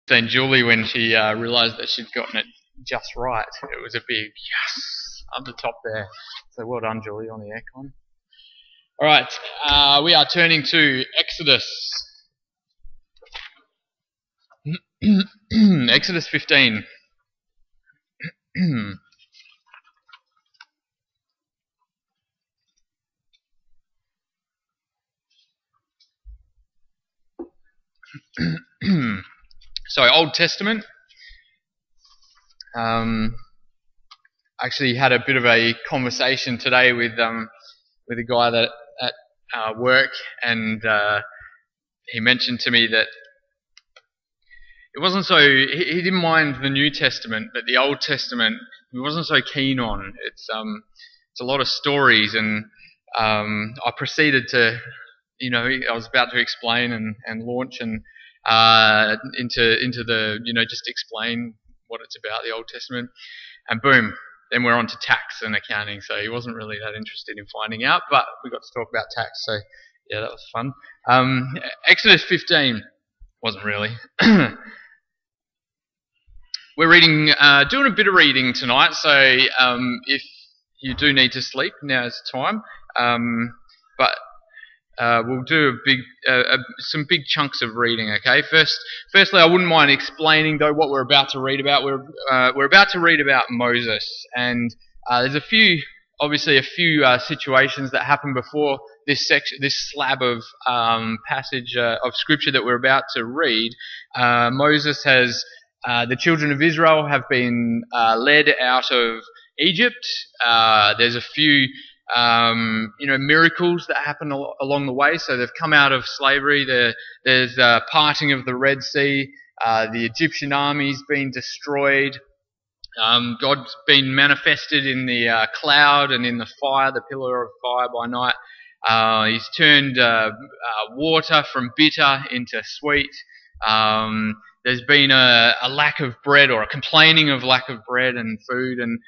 And Julie, when she realised that she'd gotten it just right, it was a big yes up the top there. So well done, Julie, on the aircon. All right, we are turning to Exodus. Exodus 15. So Old Testament. Actually had a bit of a conversation today with a guy that at work, and he mentioned to me that it wasn't so. He didn't mind the New Testament, but the Old Testament he wasn't so keen on. It's a lot of stories, and I proceeded to, I was about to explain and launch and into the just explain what it's about, the Old Testament, and boom. Then we're on to tax and accounting, so he wasn't really that interested in finding out, but we got to talk about tax, so yeah, that was fun. Exodus 15 wasn't really. We're reading, doing a bit of reading tonight, so if you do need to sleep, now's the time. But we'll do some big chunks of reading. Okay. Firstly, I wouldn't mind explaining though what we're about to read about. We're about to read about Moses, and there's a few situations that happened before this slab of passage of scripture that we're about to read. Moses has the children of Israel have been led out of Egypt. There's a few miracles that happen along the way. So they've come out of slavery. There's parting of the Red Sea. The Egyptian army's been destroyed. God's been manifested in the cloud and in the fire, the pillar of fire by night. He's turned water from bitter into sweet. There's been a lack of bread, or a complaining of lack of bread and food, and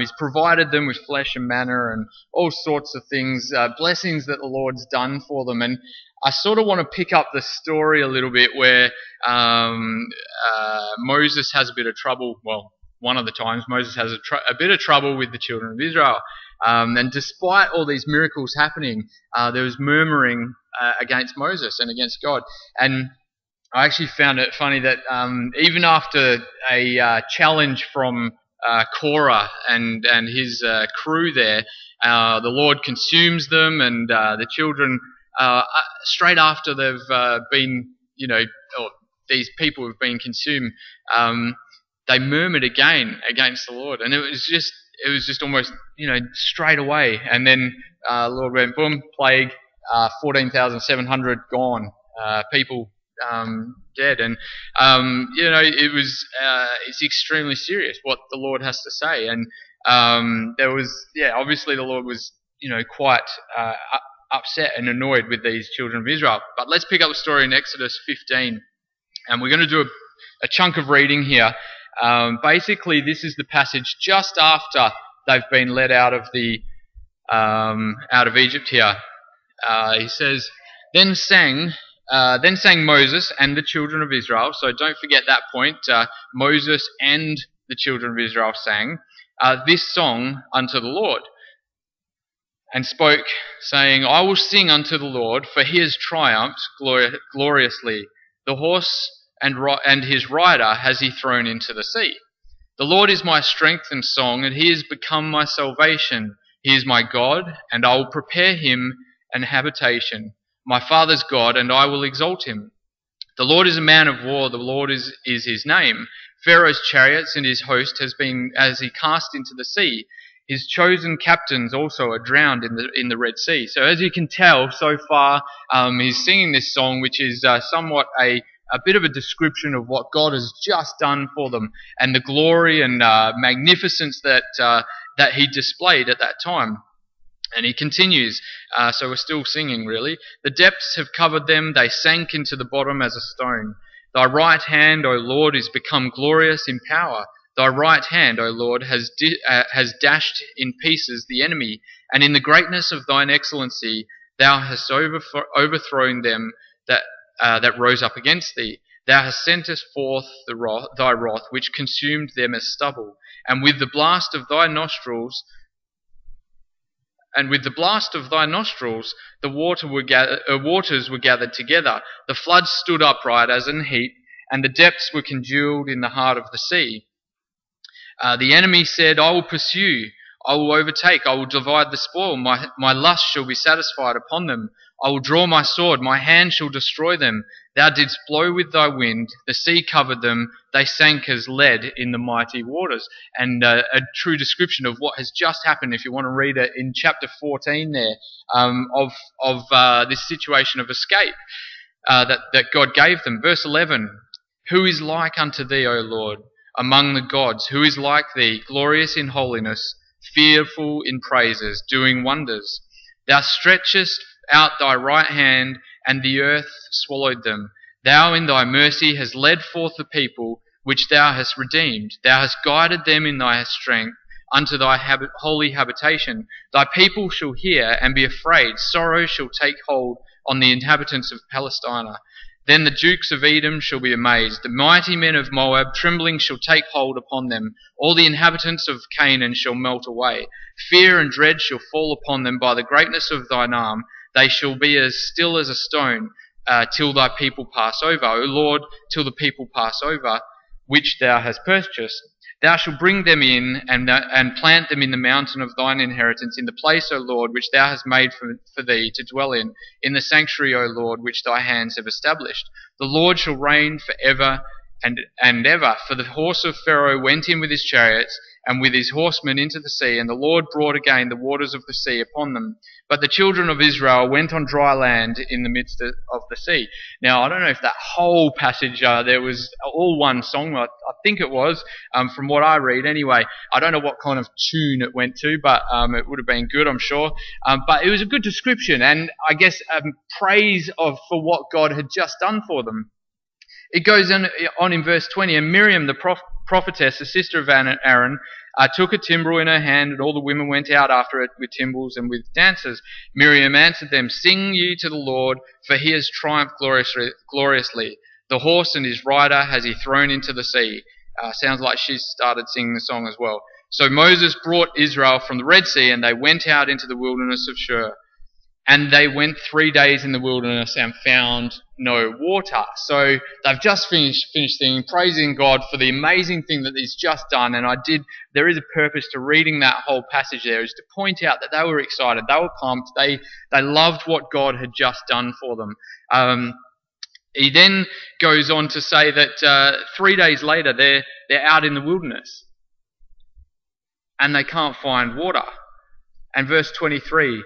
he's provided them with flesh and manna and all sorts of things, blessings that the Lord's done for them. And I sort of want to pick up the story a little bit where Moses has a bit of trouble. Well, one of the times Moses has a bit of trouble with the children of Israel. And despite all these miracles happening, there was murmuring against Moses and against God. And I actually found it funny that even after a challenge from Korah and his crew there, the Lord consumes them, and the children, straight after they've been, or these people have been consumed, they murmured again against the Lord, and it was just almost, straight away. And then the Lord went, boom, plague, 14,700 gone, people dead. And it's extremely serious what the Lord has to say. And obviously the Lord was quite upset and annoyed with these children of Israel. But let's pick up the story in Exodus 15, and we're going to do a chunk of reading here. Basically, this is the passage just after they've been led out of Egypt here. He says, Then sang Moses and the children of Israel. So don't forget that point. Moses and the children of Israel sang this song unto the Lord, and spoke, saying, I will sing unto the Lord, for he has triumphed gloriously. The horse and his rider has he thrown into the sea. The Lord is my strength and song, and he has become my salvation. He is my God, and I will prepare him an habitation. My father's God, and I will exalt him. The Lord is a man of war, the Lord is his name. Pharaoh's chariots and his host has he cast into the sea. His chosen captains also are drowned in the Red Sea. So as you can tell so far, he's singing this song, which is somewhat a bit of a description of what God has just done for them, and the glory and magnificence that he displayed at that time. And he continues, so we're still singing really. The depths have covered them, they sank into the bottom as a stone. Thy right hand, O Lord, is become glorious in power. Thy right hand, O Lord, has dashed in pieces the enemy, and in the greatness of thine excellency thou hast overthrown them that rose up against thee. Thou hast sent us forth thy wrath, which consumed them as stubble, and with the blast of thy nostrils, the waters were gathered together. The floods stood upright as in heap, and the depths were congealed in the heart of the sea. The enemy said, I will pursue, I will overtake, I will divide the spoil. My lust shall be satisfied upon them. I will draw my sword, my hand shall destroy them. Thou didst blow with thy wind, the sea covered them, they sank as lead in the mighty waters. And a true description of what has just happened, if you want to read it in chapter 14 there, of this situation of escape that God gave them. Verse 11, Who is like unto thee, O Lord, among the gods? Who is like thee, glorious in holiness, fearful in praises, doing wonders? Thou stretchest out thy right hand, and the earth swallowed them. Thou in thy mercy hast led forth the people, which thou hast redeemed. Thou hast guided them in thy strength unto thy holy habitation. Thy people shall hear and be afraid. Sorrow shall take hold on the inhabitants of Palestina. Then the dukes of Edom shall be amazed. The mighty men of Moab, trembling, shall take hold upon them. All the inhabitants of Canaan shall melt away. Fear and dread shall fall upon them by the greatness of thine arm. They shall be as still as a stone, till thy people pass over. O Lord, till the people pass over, which thou hast purchased. Thou shalt bring them in and plant them in the mountain of thine inheritance, in the place, O Lord, which thou hast made for thee to dwell in the sanctuary, O Lord, which thy hands have established. The Lord shall reign for ever and ever. For the horse of Pharaoh went in with his chariots, and with his horsemen into the sea, and the Lord brought again the waters of the sea upon them. But the children of Israel went on dry land in the midst of the sea. Now, I don't know if that whole passage, there was all one song, I think it was, from what I read anyway. I don't know what kind of tune it went to, but it would have been good, I'm sure. But it was a good description, and I guess praise for what God had just done for them. It goes on in verse 20, and Miriam, the prophetess, the sister of Aaron, took a timbrel in her hand, and all the women went out after it with timbrels and with dances. Miriam answered them, Sing ye to the Lord, for he has triumphed gloriously. The horse and his rider has he thrown into the sea. Sounds like she's started singing the song as well. So Moses brought Israel from the Red Sea, and they went out into the wilderness of Shur. And they went 3 days in the wilderness and found no water. So they've just finished singing, praising God for the amazing thing that He's just done. And there is a purpose to reading that whole passage there, is to point out that they were excited, they were pumped, they loved what God had just done for them. He then goes on to say that 3 days later they're out in the wilderness and they can't find water. And verse 23,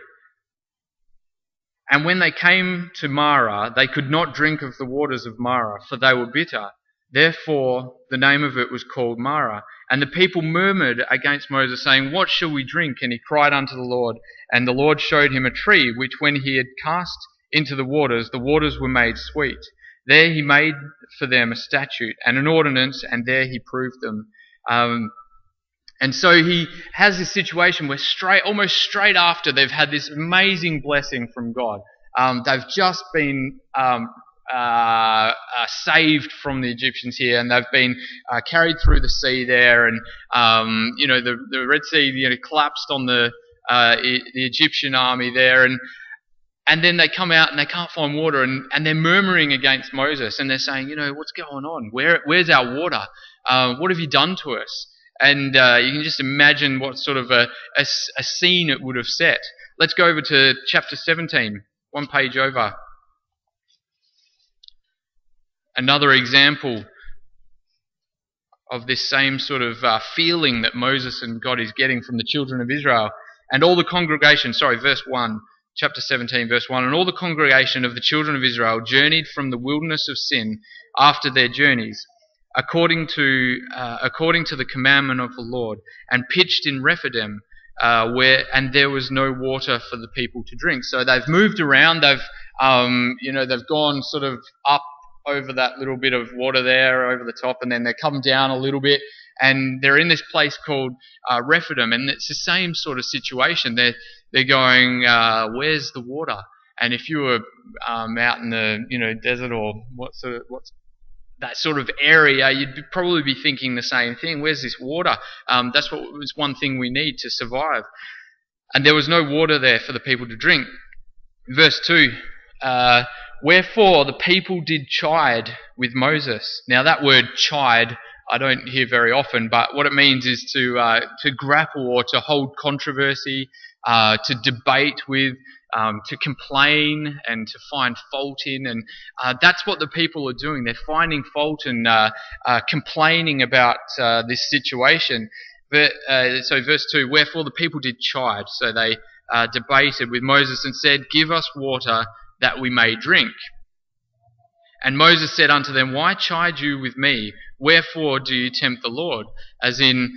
And when they came to Marah, they could not drink of the waters of Marah, for they were bitter. Therefore the name of it was called Marah. And the people murmured against Moses, saying, What shall we drink? And he cried unto the Lord. And the Lord showed him a tree, which when he had cast into the waters were made sweet. There he made for them a statute and an ordinance, and there he proved them. And so he has this situation where almost straight after they've had this amazing blessing from God, they've just been saved from the Egyptians here, and they've been carried through the sea there, and the Red Sea collapsed on the Egyptian army there, and then they come out and they can't find water, and they're murmuring against Moses, and they're saying, what's going on? Where's our water? What have you done to us? And you can just imagine what sort of a scene it would have set. Let's go over to chapter 17, one page over. Another example of this same sort of feeling that Moses and God is getting from the children of Israel. And all the congregation, verse 1, chapter 17, verse 1, And all the congregation of the children of Israel journeyed from the wilderness of Sin after their journeys, according to the commandment of the Lord, and pitched in Rephidim, and there was no water for the people to drink. So they've moved around. They've gone sort of up over that little bit of water there over the top, and then they come down a little bit, and they're in this place called Rephidim, and it's the same sort of situation. They're going, where's the water? And if you were out in the desert or what's that sort of area, you'd probably be thinking the same thing. Where's this water? That's what was one thing we need to survive. And there was no water there for the people to drink. Verse 2, wherefore the people did chide with Moses. Now that word chide, I don't hear very often, but what it means is to grapple or to hold controversy, to debate with, to complain and to find fault in. And that's what the people are doing. They're finding fault and complaining about this situation. So verse 2, wherefore the people did chide. So they debated with Moses and said, give us water that we may drink. And Moses said unto them, why chide you with me? Wherefore do you tempt the Lord? As in,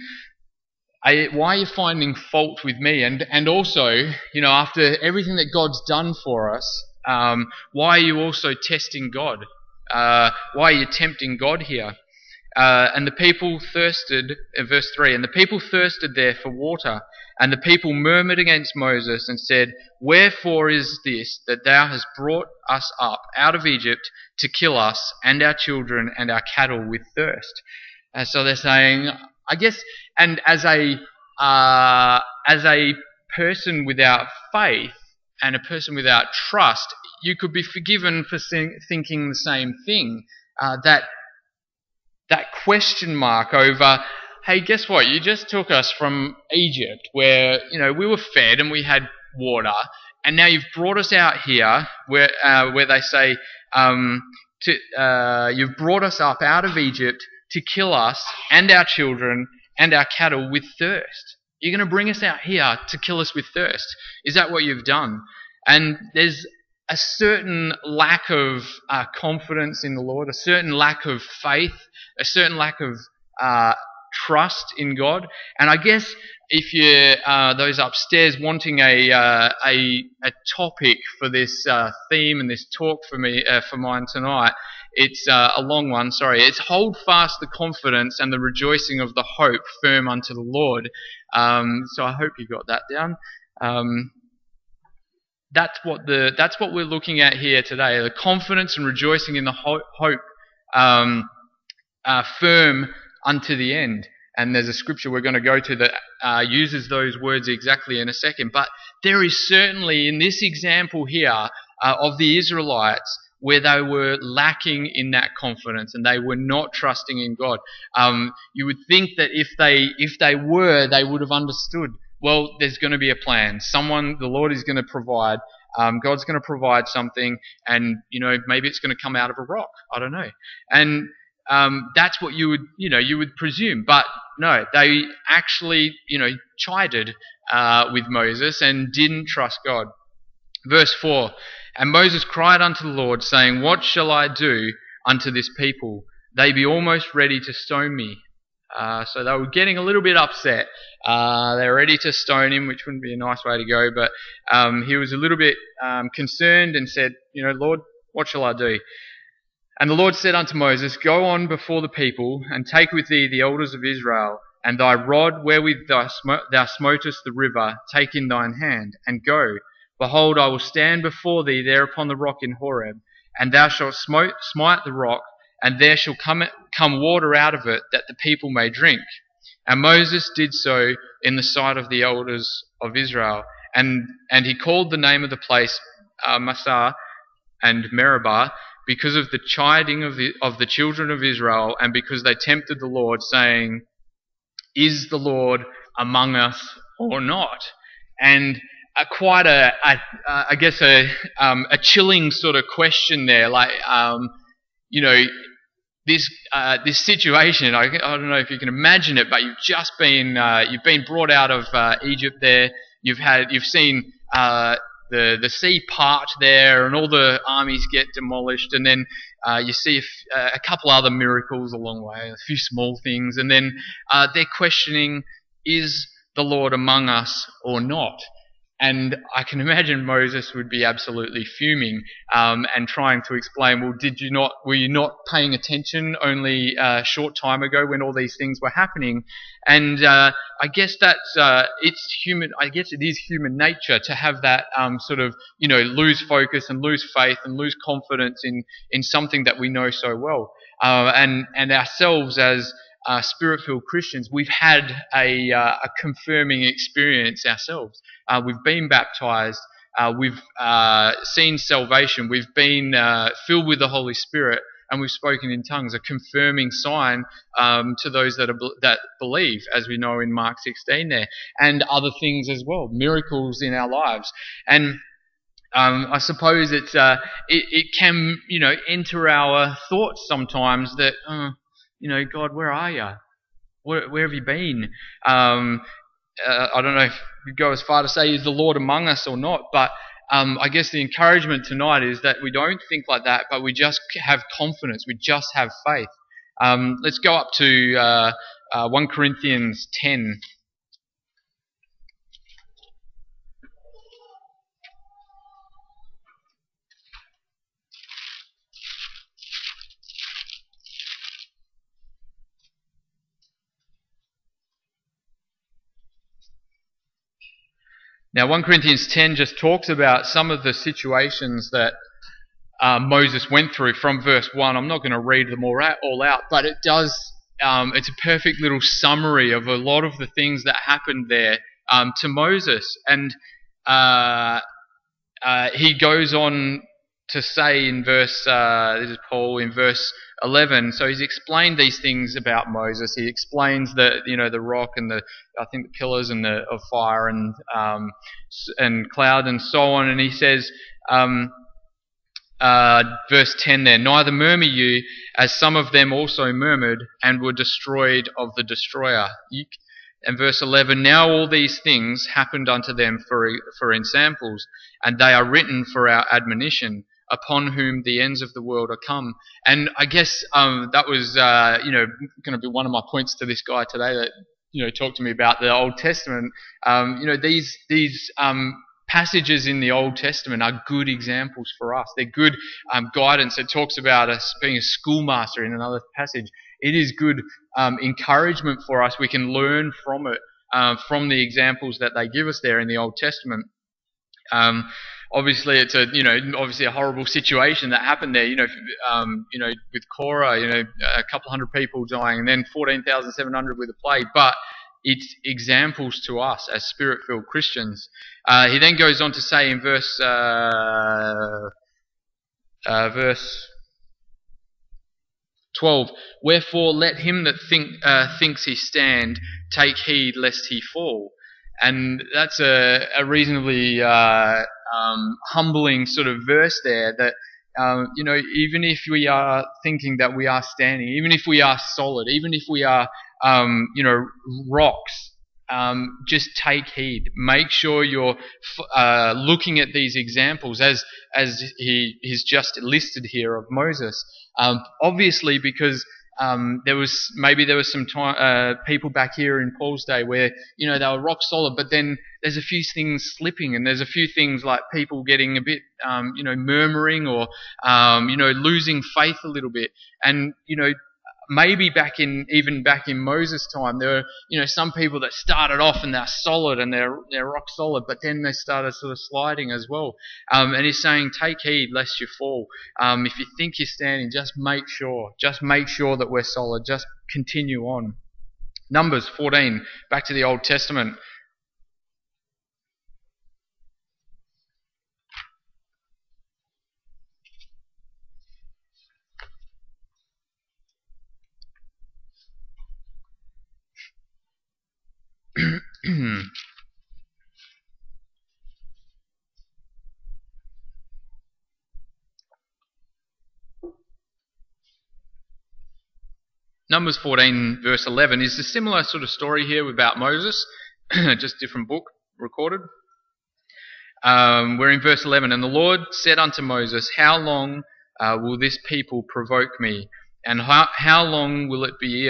why are you finding fault with me? And also, after everything that God's done for us, why are you also testing God? Why are you tempting God here? And the people thirsted, verse 3, and the people thirsted there for water. And the people murmured against Moses and said, wherefore is this that thou hast brought us up out of Egypt to kill us and our children and our cattle with thirst? And so they're saying, I guess, and as a person without faith and a person without trust, you could be forgiven for thinking the same thing. That question mark over, hey, guess what? You just took us from Egypt where, we were fed and we had water, and now you've brought us out here where they say, you've brought us up out of Egypt to kill us and our children and our cattle with thirst. You're going to bring us out here to kill us with thirst. Is that what you've done? And there's a certain lack of confidence in the Lord, a certain lack of faith, a certain lack of trust in God. And I guess if you're those upstairs wanting a topic for this theme and this talk for mine tonight, it's a long one, sorry. It's hold fast the confidence and the rejoicing of the hope firm unto the Lord. So I hope you got that down. That's what we're looking at here today. The confidence and rejoicing in the hope firm unto the end. And there's a scripture we're going to go to that uses those words exactly in a second. But there is certainly in this example here of the Israelites where they were lacking in that confidence and they were not trusting in God. You would think that if they were, they would have understood. Well, there's going to be a plan. The Lord is going to provide. God's going to provide something, and maybe it's going to come out of a rock. I don't know. And that's what you would presume. But no, they actually chided with Moses and didn't trust God. Verse 4, and Moses cried unto the Lord, saying, what shall I do unto this people? They be almost ready to stone me. So they were getting a little bit upset. They're ready to stone him, which wouldn't be a nice way to go. But he was a little bit concerned and said, Lord, what shall I do? And the Lord said unto Moses, go on before the people, and take with thee the elders of Israel, and thy rod wherewith thou smotest the river, take in thine hand, and go. Behold, I will stand before thee there upon the rock in Horeb, and thou shalt smite the rock, and there shall come water out of it, that the people may drink. And Moses did so in the sight of the elders of Israel. And he called the name of the place Massah and Meribah, because of the chiding of the children of Israel, and because they tempted the Lord, saying, is the Lord among us or not? And quite a chilling sort of question there, this situation. I don't know if you can imagine it, but you've been brought out of Egypt. There, you've seen the sea part there, and all the armies get demolished, and then you see a couple other miracles along the way, a few small things, and then they're questioning, is the Lord among us or not? And I can imagine Moses would be absolutely fuming and trying to explain, well, were you not paying attention only a short time ago when all these things were happening? And I guess it's human. I guess it is human nature to have that lose focus and lose faith and lose confidence in something that we know so well. And ourselves as Spirit-filled Christians, we've had a confirming experience ourselves. We've been baptized. We've seen salvation. We've been filled with the Holy Spirit, and we've spoken in tongues, a confirming sign to those that believe, as we know in Mark 16 there, and other things as well, miracles in our lives. And I suppose it can enter our thoughts sometimes that God, where are you? Where have you been? I don't know if you go as far to say, is the Lord among us or not? But I guess the encouragement tonight is that we don't think like that, but we just have confidence. We just have faith. Let's go up to 1 Corinthians 10. Now, 1 Corinthians 10 just talks about some of the situations that Moses went through from verse 1. I'm not going to read them all out, but it does. It's a perfect little summary of a lot of the things that happened there to Moses. And he goes on to say in verse, this is Paul, in verse 11. So he's explained these things about Moses. He explains the rock and the pillars and of fire and cloud and so on. And he says, verse 10 there, neither murmur you, as some of them also murmured and were destroyed of the destroyer. And verse 11, now all these things happened unto them for ensamples, and they are written for our admonition, upon whom the ends of the world are come. And I guess that was going to be one of my points to this guy today that talked to me about the Old Testament. These passages in the Old Testament are good examples for us. They're good guidance. It talks about us being a schoolmaster in another passage. It is good encouragement for us. We can learn from it, from the examples that they give us there in the Old Testament. Obviously, it's a horrible situation that happened there. With Korah, a couple hundred people dying, and then 14,700 with the plague. But it's examples to us as Spirit-filled Christians. He then goes on to say in verse 12, wherefore let him that thinks he stand take heed lest he fall. And that's a reasonably humbling sort of verse there, that even if we are thinking that we are standing, even if we are solid, even if we are rocks, just take heed. Make sure you're looking at these examples as he's just listed here of Moses. Obviously, because there was some people back here in Paul's day where they were rock solid, but then there's a few things slipping, and there's a few things like people getting a bit murmuring or losing faith a little bit. And maybe back in Moses' time, there were some people that started off and they're solid and they're rock solid, but then they started sort of sliding as well. And he's saying, take heed lest you fall. If you think you're standing, just make sure that we're solid. Just continue on. Numbers 14, back to the Old Testament. Numbers 14 verse 11 is a similar sort of story here about Moses, just different book recorded. We're in verse 11, and the Lord said unto Moses, how long will this people provoke me, and how long will it be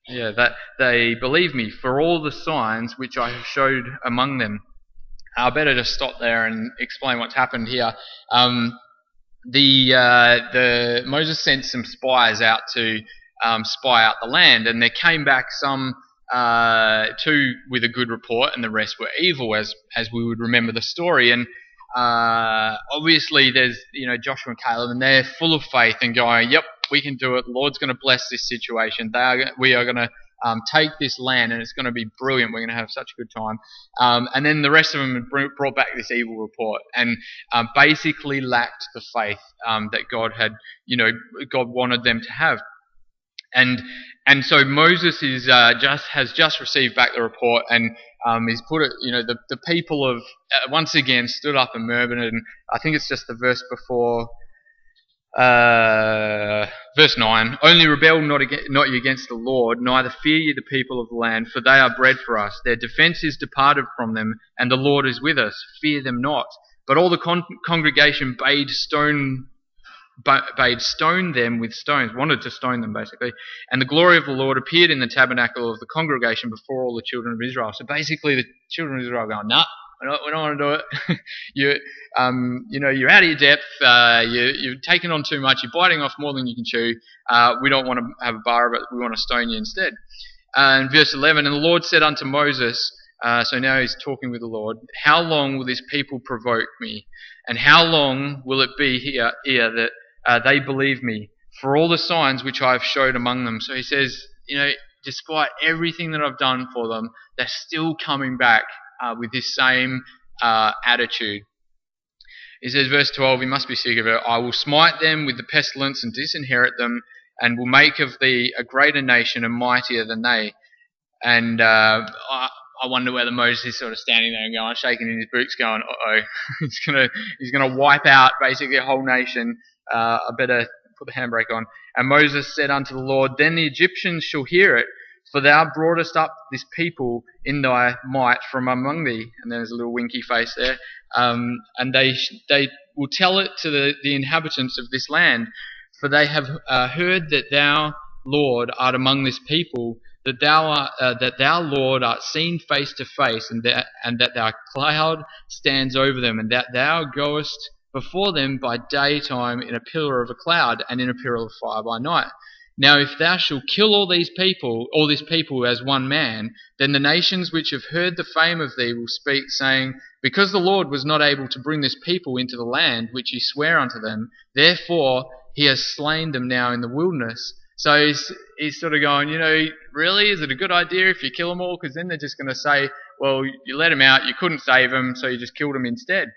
that they believe me for all the signs which I have showed among them. I better just stop there and explain what's happened here. Moses sent some spies out to spy out the land, and there came back some two with a good report, and the rest were evil, as we would remember the story. And obviously there's Joshua and Caleb, and they're full of faith and going, "Yep, we can do it. The Lord's going to bless this situation. We are going to take this land, and it's going to be brilliant. We're going to have such a good time." And then the rest of them brought back this evil report, and basically lacked the faith that God had, God wanted them to have. And so Moses has just received back the report, and he's put it. The people have once again stood up and murmured, and I think it's just the verse before. Verse 9, only rebel not ye against the Lord, neither fear ye the people of the land, for they are bread for us. Their defence is departed from them, and the Lord is with us. Fear them not. But all the congregation bade stone them with stones, wanted to stone them basically. And the glory of the Lord appeared in the tabernacle of the congregation before all the children of Israel. So basically the children of Israel are going, nah, we don't want to do it. You're out of your depth. You're taking on too much. You're biting off more than you can chew. We don't want to have a bar of it. We want to stone you instead. And verse 11, and the Lord said unto Moses, so now he's talking with the Lord, how long will this people provoke me? And how long will it be here that they believe me for all the signs which I have showed among them? So he says, despite everything that I've done for them, they're still coming back with this same attitude. He says, verse 12, he must be sick of it. I will smite them with the pestilence and disinherit them, and will make of thee a greater nation and mightier than they. And I wonder whether Moses is sort of standing there and going, shaking in his boots, going, uh-oh, he's gonna wipe out basically a whole nation. I better put the handbrake on. And Moses said unto the Lord, then the Egyptians shall hear it, for thou broughtest up this people in thy might from among thee. And there's a little winky face there. And they will tell it to the inhabitants of this land, for they have heard that thou, Lord, art among this people, that thou, Lord, art seen face to face, and that thy cloud stands over them, and that thou goest before them by daytime in a pillar of a cloud, and in a pillar of fire by night. Now if thou shalt kill all this people as one man, then the nations which have heard the fame of thee will speak, saying, because the Lord was not able to bring this people into the land which he sware unto them, therefore he has slain them now in the wilderness. So he's sort of going, really, is it a good idea if you kill them all? Because then they're just going to say, well, you let them out, you couldn't save them, so you just killed them instead.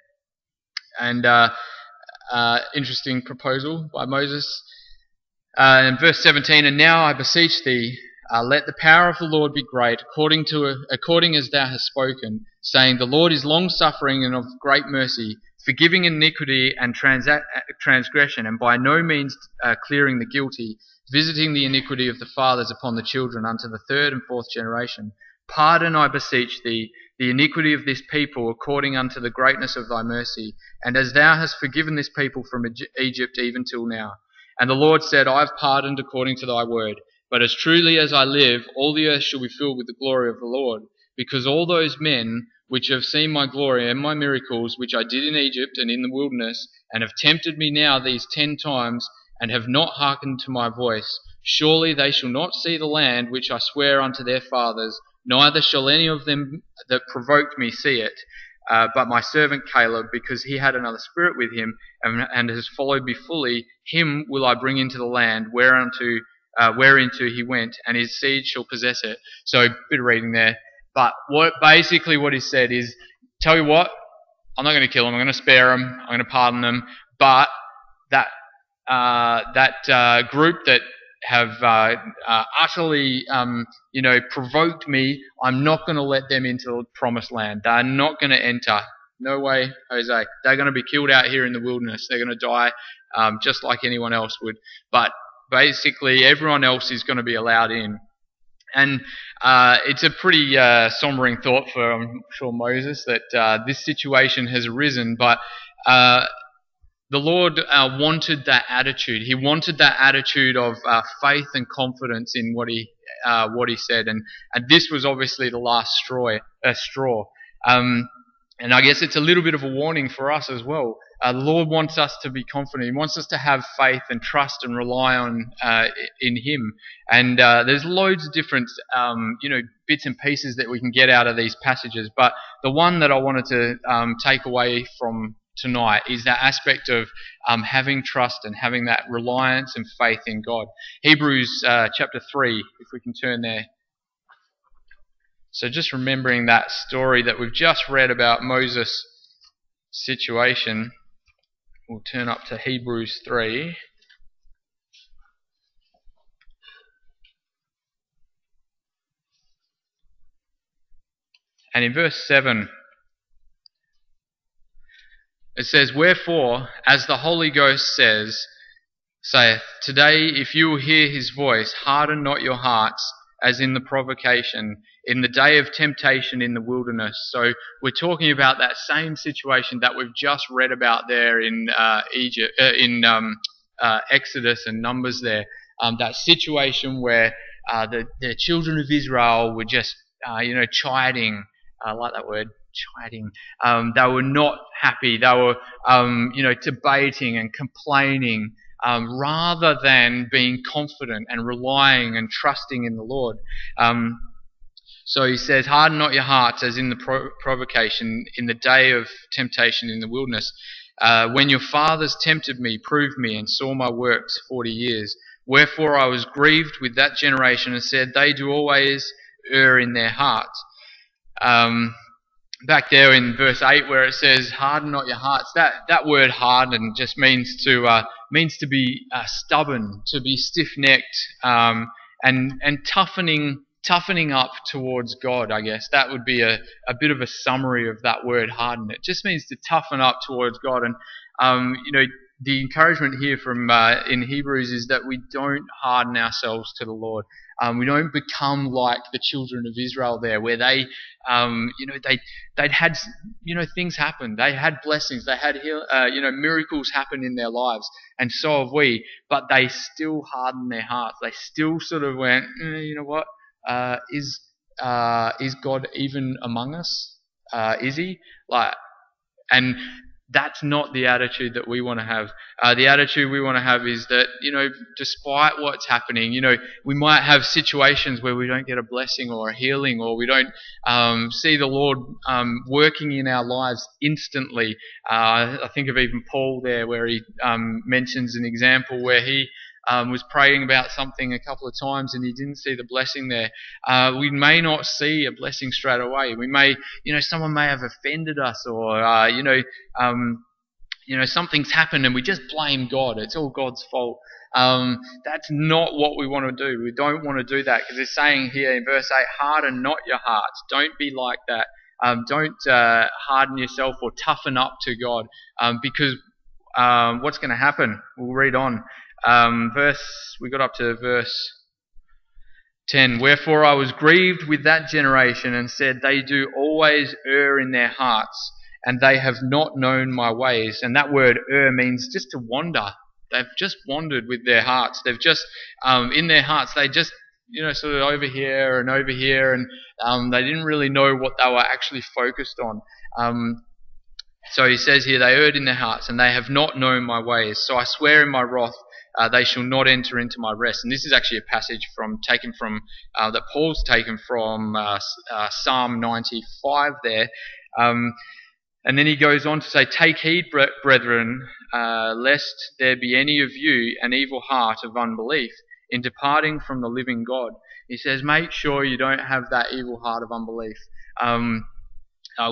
And interesting proposal by Moses. In verse 17, and now I beseech thee, let the power of the Lord be great, according as thou hast spoken, saying, the Lord is long-suffering and of great mercy, forgiving iniquity and transgression, and by no means clearing the guilty, visiting the iniquity of the fathers upon the children unto the third and fourth generation. Pardon, I beseech thee, the iniquity of this people according unto the greatness of thy mercy, and as thou hast forgiven this people from Egypt even till now. And the Lord said, I have pardoned according to thy word. But as truly as I live, all the earth shall be filled with the glory of the Lord, because all those men which have seen my glory and my miracles, which I did in Egypt and in the wilderness, and have tempted me now these 10 times, and have not hearkened to my voice, surely they shall not see the land which I swear unto their fathers, neither shall any of them that provoked me see it. But my servant Caleb, because he had another spirit with him, and has followed me fully, him will I bring into the land whereinto he went, and his seed shall possess it. So, a bit of reading there. But what he said is, tell you what, I'm not going to kill them, I'm going to spare them, I'm going to pardon them, but that group that have utterly, provoked me, I'm not going to let them into the promised land. They're not going to enter. No way, Jose. They're going to be killed out here in the wilderness. They're going to die just like anyone else would. But basically, everyone else is going to be allowed in. And it's a pretty sombering thought for, I'm sure, Moses, that this situation has arisen, but the Lord wanted that attitude. He wanted that attitude of faith and confidence in what he said, and this was obviously the last straw. And I guess it's a little bit of a warning for us as well. The Lord wants us to be confident. He wants us to have faith and trust and rely on in Him. And there's loads of different bits and pieces that we can get out of these passages. But the one that I wanted to take away from tonight is that aspect of having trust and having that reliance and faith in God. Hebrews chapter 3, if we can turn there. So just remembering that story that we've just read about Moses' situation, we'll turn up to Hebrews 3. And in verse 7, it says, "Wherefore, as the Holy Ghost saith, Today, if you will hear his voice, harden not your hearts, as in the provocation, in the day of temptation in the wilderness." So we're talking about that same situation that we've just read about there in Exodus and Numbers there. That situation where the children of Israel were just, chiding. I like that word, chiding. They were not happy. They were, debating and complaining, rather than being confident and relying and trusting in the Lord. So he says, "Harden not your hearts as in the provocation, in the day of temptation in the wilderness. When your fathers tempted me, proved me, and saw my works 40 years. Wherefore I was grieved with that generation and said, They do always err in their hearts." Back there in verse 8 where it says, "Harden not your hearts," that word harden just means to be stubborn, to be stiff-necked, and toughening up towards God, I guess. That would be a bit of a summary of that word harden. It just means to toughen up towards God. And the encouragement here from in Hebrews is that we don't harden ourselves to the Lord. We don't become like the children of Israel there, where they'd had things happen. They had blessings. They had miracles happen in their lives, and so have we. But they still hardened their hearts. They still sort of went, you know what? Is God even among us? Is He? And that's not the attitude that we want to have. The attitude we want to have is that, despite what's happening, we might have situations where we don't get a blessing or a healing, or we don't see the Lord working in our lives instantly. I think of even Paul there, where he mentions an example where he was praying about something a couple of times and he didn't see the blessing there. We may not see a blessing straight away. We may, someone may have offended us, or, something's happened and we just blame God. It's all God's fault. That's not what we want to do. We don't want to do that, because it's saying here in verse 8, "Harden not your hearts." Don't be like that. Don't harden yourself or toughen up to God, because what's going to happen? We'll read on. We got up to verse 10. "Wherefore I was grieved with that generation and said, They do always err in their hearts, and they have not known my ways." And that word err means just to wander. They've just wandered with their hearts. They've just, in their hearts, they just, sort of over here, and they didn't really know what they were actually focused on. So he says here, "They erred in their hearts, and they have not known my ways. So I swear in my wrath, they shall not enter into my rest." And this is actually a passage that Paul's taken from Psalm 95 there. And then he goes on to say, "Take heed, brethren, lest there be any of you an evil heart of unbelief in departing from the living God." He says, make sure you don't have that evil heart of unbelief.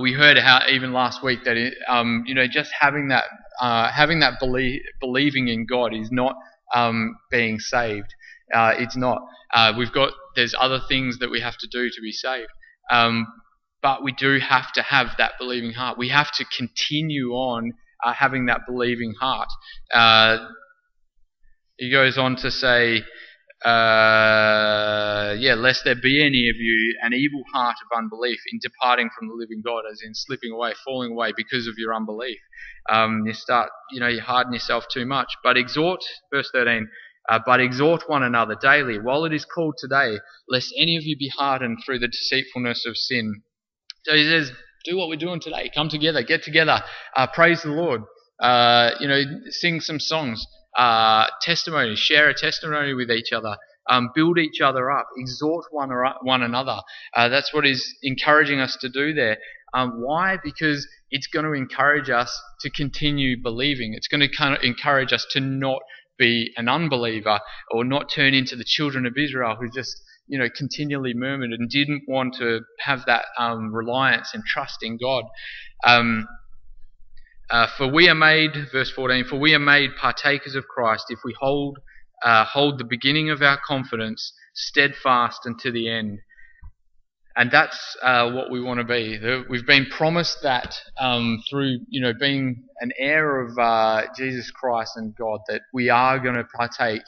We heard how even last week that just having that believing in God is not being saved. It's not. There's other things that we have to do to be saved. But we do have to have that believing heart. We have to continue on having that believing heart. He goes on to say, "Lest there be any of you an evil heart of unbelief in departing from the living God," as in slipping away, falling away because of your unbelief. You start, you harden yourself too much. "But exhort," verse 13, "but exhort one another daily, while it is called today, lest any of you be hardened through the deceitfulness of sin." So he says, do what we're doing today. Come together, get together, praise the Lord, sing some songs, testimony, share a testimony with each other, build each other up, exhort one another. That's what he's encouraging us to do there. Why? Because it's going to encourage us to continue believing. It's going to kind of encourage us to not be an unbeliever or not turn into the children of Israel who just continually murmured and didn't want to have that reliance and trust in God. For we are made, verse 14, for we are made partakers of Christ if we hold the beginning of our confidence steadfast unto the end. And that's what we want to be. We've been promised that through being an heir of Jesus Christ and God, that we are going to partake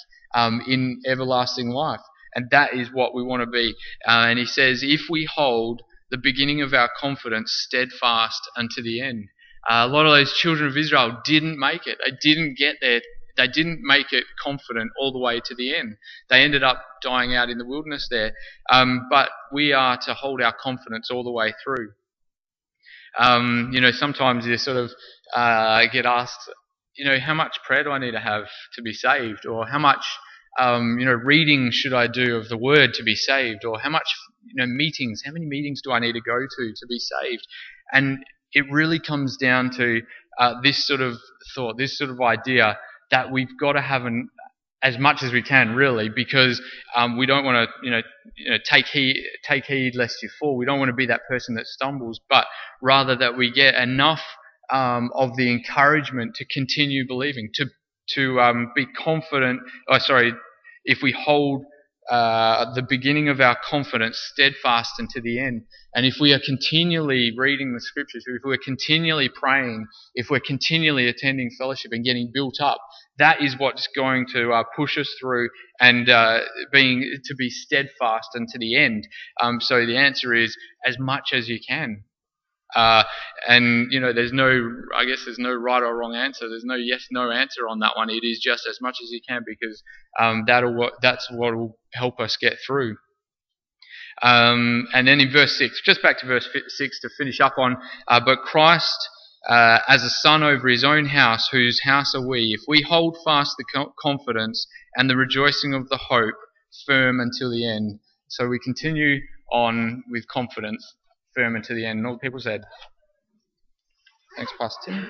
in everlasting life. And that is what we want to be. And he says, if we hold the beginning of our confidence steadfast unto the end. A lot of those children of Israel didn't make it. They didn't get there. They didn't make it confident all the way to the end. They ended up dying out in the wilderness there. But we are to hold our confidence all the way through. Sometimes you sort of get asked, how much prayer do I need to have to be saved? Or how much, reading should I do of the Word to be saved? Or how much, how many meetings do I need to go to be saved? And it really comes down to this sort of thought, this sort of idea that we've got to have as much as we can, really, because we don't want to, take heed lest you fall. We don't want to be that person that stumbles, but rather that we get enough of the encouragement to continue believing, to be confident. If we hold the beginning of our confidence steadfast unto the end. And if we are continually reading the scriptures, if we're continually praying, if we're continually attending fellowship and getting built up, that is what's going to push us through and to be steadfast unto the end. So the answer is as much as you can. There's no right or wrong answer. There's no yes, no answer on that one. It is just as much as you can, because that's what will help us get through. And then in verse 6, just back to verse 6 to finish up on, but Christ as a son over his own house, whose house are we, if we hold fast the confidence and the rejoicing of the hope firm until the end. So we continue on with confidence firm until the end. And all the people said, thanks, Pastor Tim.